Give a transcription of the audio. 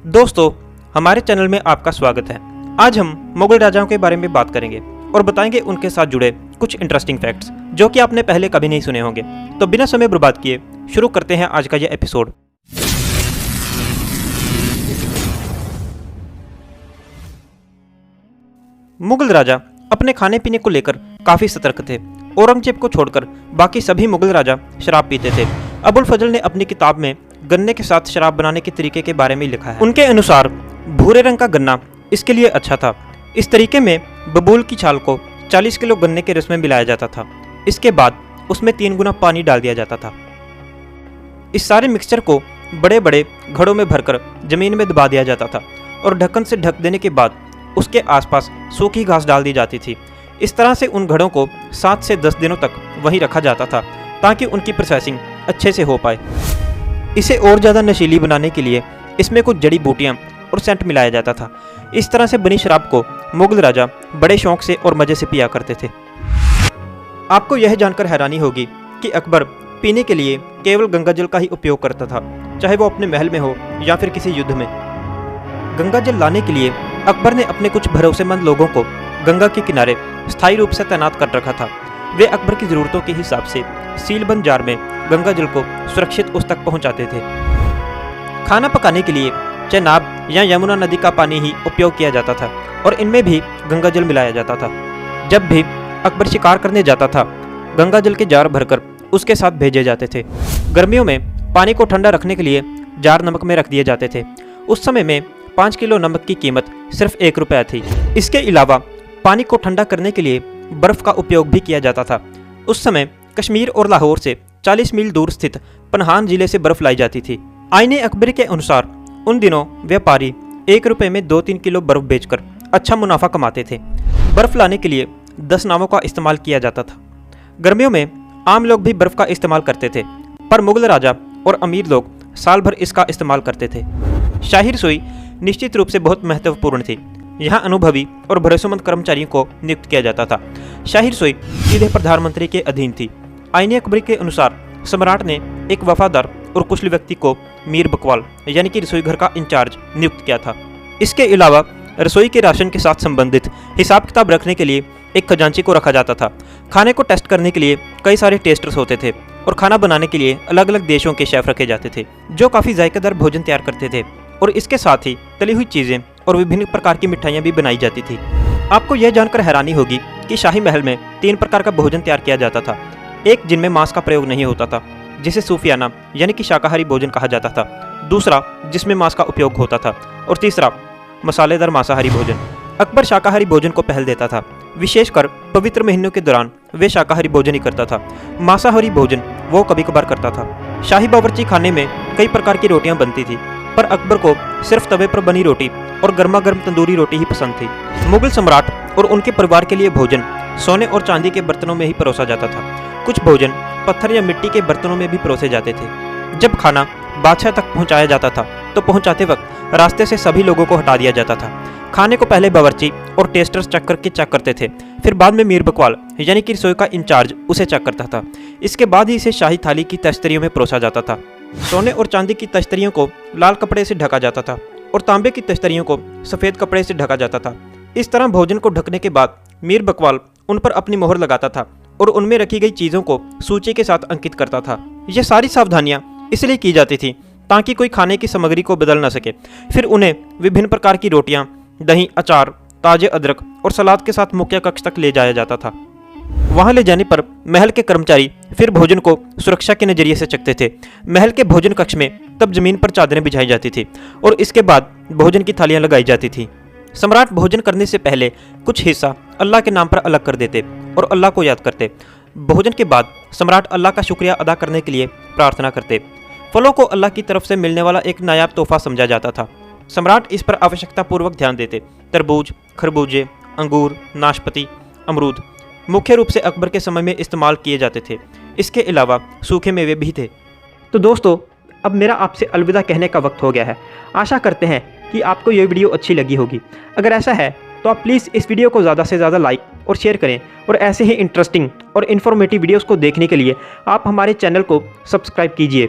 दोस्तों, हमारे चैनल में आपका स्वागत है। आज हम मुगल राजाओं के बारे में बात करेंगे और बताएंगे उनके साथ जुड़े कुछ इंटरेस्टिंग फैक्ट्स जो कि आपने पहले कभी नहीं सुने होंगे। तो बिना समय बर्बाद किए शुरू करते हैं आज का ये एपिसोड। मुगल राजा अपने खाने पीने को लेकर काफी सतर्क थे। औरंगजेब को छोड़कर बाकी सभी मुगल राजा शराब पीते थे। अबुल फजल ने अपनी किताब में गन्ने के साथ शराब बनाने के तरीके के बारे में लिखा है। उनके अनुसार भूरे रंग का गन्ना इसके लिए अच्छा था। इस तरीके में बबूल की छाल को 40 किलो गन्ने के रस में मिलाया जाता था। इसके बाद उसमें 3 गुना पानी डाल दिया जाता था। इस सारे मिक्सचर को बड़े बड़े घड़ों में भरकर जमीन में दबा दिया जाता था और ढक्कन से ढक देने के बाद उसके आसपास सूखी घास डाल दी जाती थी। इस तरह से उन घड़ों को 7 से 10 दिनों तक वहीं रखा जाता था ताकि उनकी प्रोसेसिंग अच्छे से हो पाए। इसे और ज़्यादा नशीली बनाने के लिए इसमें कुछ जड़ी बूटियाँ और सेंट मिलाया जाता था। इस तरह से बनी शराब को मुगल राजा बड़े शौक से और मज़े से पिया करते थे। आपको यह जानकर हैरानी होगी कि अकबर पीने के लिए केवल गंगा जल का ही उपयोग करता था, चाहे वो अपने महल में हो या फिर किसी युद्ध में। गंगा जल लाने के लिए अकबर ने अपने कुछ भरोसेमंद लोगों को गंगा के किनारे स्थायी रूप से तैनात कर रखा था। वे अकबर की ज़रूरतों के हिसाब से सीलबंद जार में गंगा जल को सुरक्षित उस तक पहुंचाते थे। खाना पकाने के लिए चेनाब या यमुना नदी का पानी ही उपयोग किया जाता था और इनमें भी गंगा जल मिलाया जाता था। जब भी अकबर शिकार करने जाता था, गंगा जल के जार भरकर उसके साथ भेजे जाते थे। गर्मियों में पानी को ठंडा रखने के लिए जार नमक में रख दिए जाते थे। उस समय में 5 किलो नमक की कीमत सिर्फ 1 रुपया थी। इसके अलावा पानी को ठंडा करने के लिए बर्फ़ का उपयोग भी किया जाता था। उस समय कश्मीर और लाहौर से 40 मील दूर स्थित पनहान जिले से बर्फ़ लाई जाती थी। आईने अकबरी के अनुसार उन दिनों व्यापारी 1 रुपये में 2-3 किलो बर्फ़ बेचकर अच्छा मुनाफा कमाते थे। बर्फ़ लाने के लिए 10 नावों का इस्तेमाल किया जाता था। गर्मियों में आम लोग भी बर्फ़ का इस्तेमाल करते थे, पर मुगल राजा और अमीर लोग साल भर इसका इस्तेमाल करते थे। शाही रसोई निश्चित रूप से बहुत महत्वपूर्ण थी। यहाँ अनुभवी और भरोसेमंद कर्मचारियों को नियुक्त किया जाता था। शाही रसोई सीधे प्रधानमंत्री के अधीन थी। आईने अकबरी के अनुसार सम्राट ने एक वफादार और कुशल व्यक्ति को मीर बकवाल यानी कि रसोई घर का इंचार्ज नियुक्त किया था। इसके अलावा रसोई के राशन के साथ संबंधित हिसाब किताब रखने के लिए एक खजांची को रखा जाता था। खाने को टेस्ट करने के लिए कई सारे टेस्टर्स होते थे और खाना बनाने के लिए अलग अलग देशों के शेफ रखे जाते थे जो काफ़ी जायकेदार भोजन तैयार करते थे। और इसके साथ ही तली हुई चीज़ें और विभिन्न प्रकार की मिठाइयाँ भी बनाई जाती थी। आपको यह जानकर हैरानी होगी कि शाही महल में 3 प्रकार का भोजन तैयार किया जाता था। एक जिनमें मांस का प्रयोग नहीं होता था, जिसे सूफियाना यानी कि शाकाहारी भोजन कहा जाता था। दूसरा जिसमें मांस का उपयोग होता था और तीसरा मसालेदार मांसाहारी भोजन। अकबर शाकाहारी भोजन को पहल देता था। विशेषकर पवित्र महीनों के दौरान वे शाकाहारी भोजन ही करता था। मांसाहारी भोजन वो कभी कभार करता था। शाही बावर्ची खाने में कई प्रकार की रोटियां बनती थी, पर अकबर को सिर्फ तवे पर बनी रोटी और गर्मा गर्म तंदूरी रोटी ही पसंद थी। मुगल सम्राट और उनके परिवार के लिए भोजन सोने और चांदी के बर्तनों में ही परोसा जाता था। कुछ भोजन पत्थर या मिट्टी के बर्तनों में भी परोसे जाते थे। जब खाना बादशाह तक पहुंचाया जाता था तो पहुंचाते वक्त रास्ते से सभी लोगों को हटा दिया जाता था। खाने को पहले बावर्ची और टेस्टर्स चेक करके चेक करते थे, फिर बाद में मीर बकवाल यानी कि रसोई का इंचार्ज उसे चेक करता था। इसके बाद ही इसे शाही थाली की तश्तरियों में परोसा जाता था। सोने और चांदी की तश्तरियों को लाल कपड़े से ढका जाता था और तांबे की तश्तरियों को सफ़ेद कपड़े से ढका जाता था। इस तरह भोजन को ढकने के बाद मीर बकवाल उन पर अपनी मोहर लगाता था और उनमें रखी गई चीज़ों को सूची के साथ अंकित करता था। यह सारी सावधानियाँ इसलिए की जाती थी ताकि कोई खाने की सामग्री को बदल न सके। फिर उन्हें विभिन्न प्रकार की रोटियाँ, दही, अचार, ताजे अदरक और सलाद के साथ मुख्य कक्ष तक ले जाया जाता था। वहां ले जाने पर महल के कर्मचारी फिर भोजन को सुरक्षा के नज़रिए से चखते थे। महल के भोजन कक्ष में तब जमीन पर चादरें बिछाई जाती थी और इसके बाद भोजन की थालियां लगाई जाती थी। सम्राट भोजन करने से पहले कुछ हिस्सा अल्लाह के नाम पर अलग कर देते और अल्लाह को याद करते। भोजन के बाद सम्राट अल्लाह का शुक्रिया अदा करने के लिए प्रार्थना करते। फलों को अल्लाह की तरफ से मिलने वाला एक नायाब तोहफा समझा जाता था। सम्राट इस पर आवश्यकता पूर्वक ध्यान देते। तरबूज, खरबूजे, अंगूर, नाशपाती, अमरूद मुख्य रूप से अकबर के समय में इस्तेमाल किए जाते थे। इसके अलावा सूखे मेवे भी थे। तो दोस्तों, अब मेरा आपसे अलविदा कहने का वक्त हो गया है। आशा करते हैं कि आपको ये वीडियो अच्छी लगी होगी। अगर ऐसा है तो आप प्लीज़ इस वीडियो को ज़्यादा से ज़्यादा लाइक और शेयर करें और ऐसे ही इंटरेस्टिंग और इन्फॉर्मेटिव वीडियोज़ को देखने के लिए आप हमारे चैनल को सब्सक्राइब कीजिए।